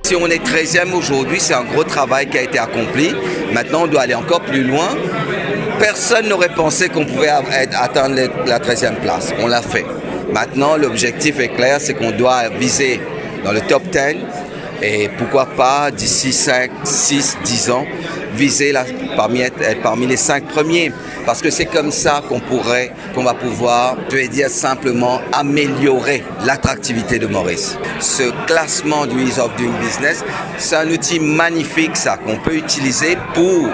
Si on est 13e aujourd'hui, c'est un gros travail qui a été accompli. Maintenant, on doit aller encore plus loin. Personne n'aurait pensé qu'on pouvait atteindre la 13e place. On l'a fait. Maintenant, l'objectif est clair, c'est qu'on doit viser dans le top 10 et pourquoi pas d'ici 5, 6, 10 ans, viser être parmi les 5 premiers. Parce que c'est comme ça qu'on va pouvoir, je vais dire simplement, améliorer l'attractivité de Maurice. Ce classement du Ease of Doing Business, c'est un outil magnifique, ça, qu'on peut utiliser pour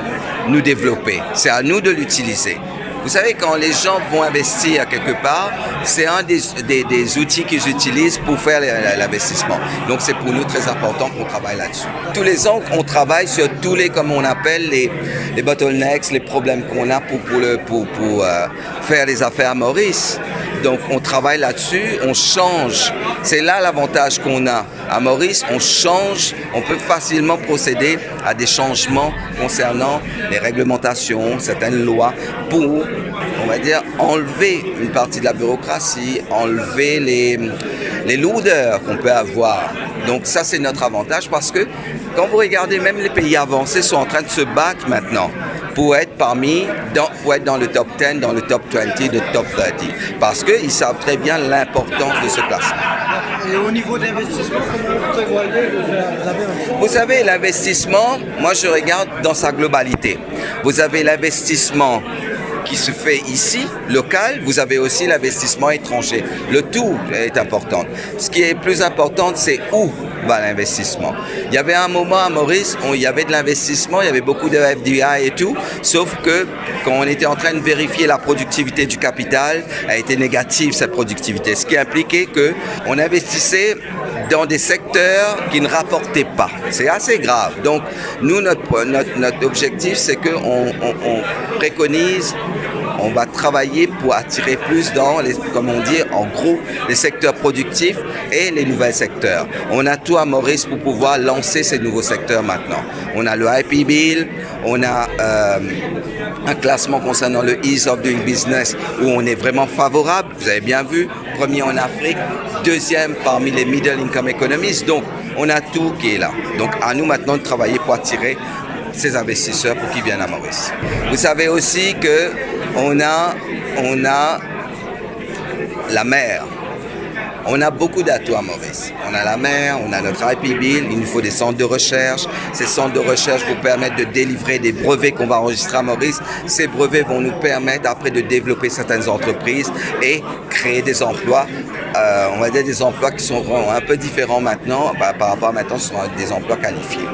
nous développer. C'est à nous de l'utiliser. Vous savez, quand les gens vont investir quelque part, c'est un des outils qu'ils utilisent pour faire l'investissement. Donc, c'est pour nous très important qu'on travaille là-dessus. Tous les ans, on travaille sur tous les, comme on appelle, les bottlenecks, les problèmes qu'on a pour faire les affaires à Maurice. Donc, on travaille là-dessus, on change. C'est là l'avantage qu'on a. À Maurice, on change, on peut facilement procéder à des changements concernant les réglementations, certaines lois, pour, on va dire, enlever une partie de la bureaucratie, enlever les lourdeurs qu'on peut avoir. Donc ça, c'est notre avantage parce que quand vous regardez, même les pays avancés sont en train de se battre maintenant pour être dans le top 10, dans le top 20, le top 30. Parce qu'ils savent très bien l'importance de ce classement. Et au niveau de l'investissement, comment vous prévoyez de faire? Vous savez, l'investissement, moi je regarde dans sa globalité. Vous avez l'investissement qui se fait ici, local, vous avez aussi l'investissement étranger. Le tout est important. Ce qui est plus important, c'est où va l'investissement. Il y avait un moment à Maurice où il y avait de l'investissement, il y avait beaucoup de FDI et tout, sauf que quand on était en train de vérifier la productivité du capital, elle a été négative cette productivité, ce qui impliquait qu'on investissait dans des secteurs qui ne rapportaient pas. C'est assez grave. Donc, nous, notre objectif, c'est qu'on préconise, on va travailler pour attirer plus dans, comme on dit, en gros, les secteurs productifs et les nouveaux secteurs. On a tout à Maurice pour pouvoir lancer ces nouveaux secteurs maintenant. On a le IP Bill, on a un classement concernant le Ease of Doing Business où on est vraiment favorable. Vous avez bien vu, premier en Afrique, deuxième parmi les Middle Income Economies. Donc, on a tout qui est là. Donc, à nous maintenant de travailler pour attirer ces investisseurs pour qu'ils viennent à Maurice. Vous savez aussi qu'on a la mer. On a beaucoup d'atouts à Maurice. On a la mer, on a notre IP Bill, il nous faut des centres de recherche. Ces centres de recherche vous permettent de délivrer des brevets qu'on va enregistrer à Maurice. Ces brevets vont nous permettre après de développer certaines entreprises et créer des emplois. On va dire des emplois qui sont un peu différents maintenant. Par rapport à maintenant, ce sont des emplois qualifiés.